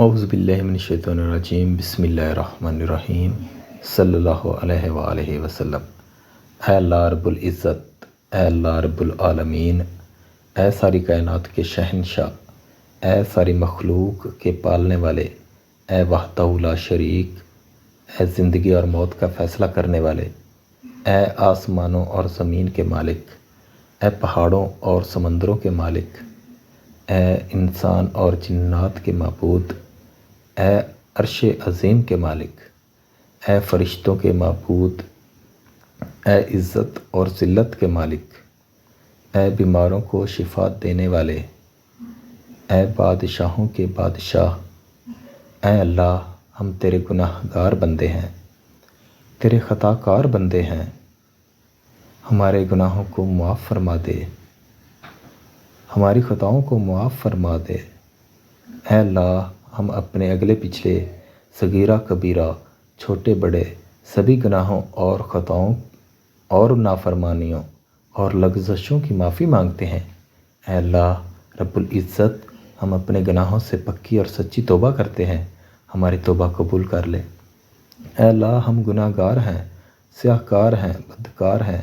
اعوذ باللہ من الشیطان الرجیم، بسم اللہ الرحمن الرحیم، صلی اللہ علیہ وآلہ وسلم۔ اے اللہ رب العزت، اے اللہ رب العالمین، اے ساری کائنات کے شہنشاہ، اے ساری مخلوق کے پالنے والے، اے وحدہ لا شریک، اے زندگی اور موت کا فیصلہ کرنے والے، اے آسمانوں اور زمین کے مالک، اے پہاڑوں اور سمندروں کے مالک، اے انسان اور جنات کے معبود، اے عرش عظیم کے مالک، اے فرشتوں کے معبود، اے عزت اور ذلت کے مالک، اے بیماروں کو شفا دینے والے، اے بادشاہوں کے بادشاہ، اے اللہ، ہم تیرے گناہ گار بندے ہیں، تیرے خطا کار بندے ہیں، ہمارے گناہوں کو معاف فرما دے، ہماری خطاؤں کو معاف فرما دے۔ اے اللہ، ہم اپنے اگلے پچھلے، صغیرہ کبیرہ، چھوٹے بڑے سبھی گناہوں اور خطاؤں اور نافرمانیوں اور لغزشوں کی معافی مانگتے ہیں۔ اے اللہ رب العزت، ہم اپنے گناہوں سے پکی اور سچی توبہ کرتے ہیں، ہماری توبہ قبول کر لے۔ اے اللہ، ہم گناہ گار ہیں، سیاہ کار ہیں، بدکار ہیں،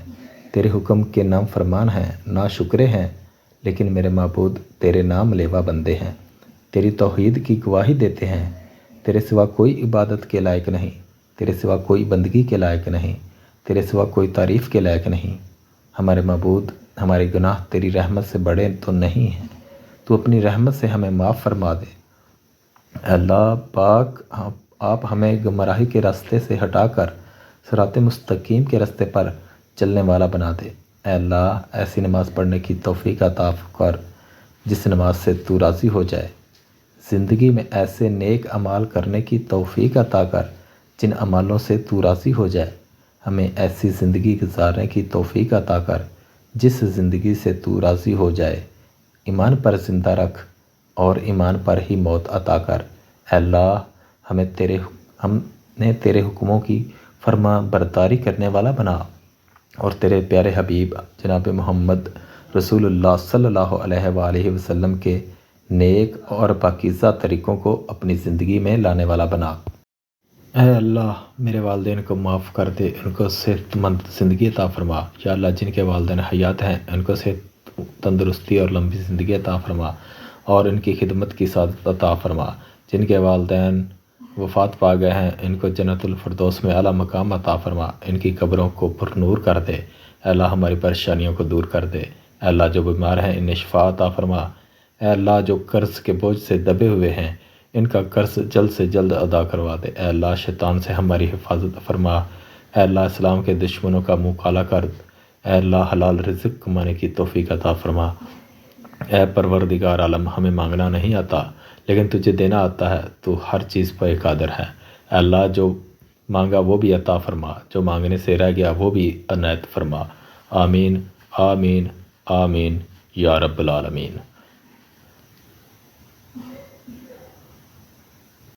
تیرے حکم کے نام فرمان ہیں، ناشکرے ہیں، لیکن میرے معبود تیرے نام لیوا بندے ہیں، تیری توحید کی گواہی دیتے ہیں۔ تیرے سوا کوئی عبادت کے لائق نہیں، تیرے سوا کوئی بندگی کے لائق نہیں، تیرے سوا کوئی تعریف کے لائق نہیں۔ ہمارے معبود، ہمارے گناہ تیری رحمت سے بڑے تو نہیں ہیں، تو اپنی رحمت سے ہمیں معاف فرما دے۔ اے اللہ پاک، آپ ہمیں گمراہی کے راستے سے ہٹا کر صراط مستقیم کے راستے پر چلنے والا بنا دے۔ اے اللہ، ایسی نماز پڑھنے کی توفیق عطا کر جس نماز سے تو راضی ہو جائے۔ زندگی میں ایسے نیک اعمال کرنے کی توفیق عطا کر جن اعمالوں سے تو راضی ہو جائے۔ ہمیں ایسی زندگی گزارنے کی توفیق عطا کر جس زندگی سے تو راضی ہو جائے۔ ایمان پر زندہ رکھ اور ایمان پر ہی موت عطا کر۔ اے اللہ، ہمیں تیرے حکموں کی فرما برداری کرنے والا بنا، اور تیرے پیارے حبیب جناب محمد رسول اللہ صلی اللہ علیہ وآلہ وسلم کے نیک اور پاکیزہ طریقوں کو اپنی زندگی میں لانے والا بنا۔ اے اللہ، میرے والدین کو معاف کر دے، ان کو صحت مند زندگی عطا فرما۔ یا اللہ، جن کے والدین حیات ہیں ان کو صحت، تندرستی اور لمبی زندگی عطا فرما، اور ان کی خدمت کی سعادت عطا فرما۔ جن کے والدین وفات پا گئے ہیں ان کو جنت الفردوس میں اعلیٰ مقام عطا فرما، ان کی قبروں کو پر نور کر دے۔ اے اللہ، ہماری پریشانیوں کو دور کر دے۔ اے اللہ، جو بیمار ہیں انہیں شفا عطا فرما۔ اے اللہ، جو قرض کے بوجھ سے دبے ہوئے ہیں ان کا قرض جلد سے جلد ادا کروا دے۔ اے اللہ، شیطان سے ہماری حفاظت فرما۔ اے اللہ، اسلام کے دشمنوں کا منہ کالا کر۔ اے اللہ، حلال رزق کمانے کی توفیق عطا فرما۔ اے پروردگار عالم، ہمیں مانگنا نہیں آتا لیکن تجھے دینا آتا ہے، تو ہر چیز پر قادر ہے۔ اے اللہ، جو مانگا وہ بھی عطا فرما، جو مانگنے سے رہ گیا وہ بھی عنایت فرما۔ آمین آمین آمین یا رب العالمین۔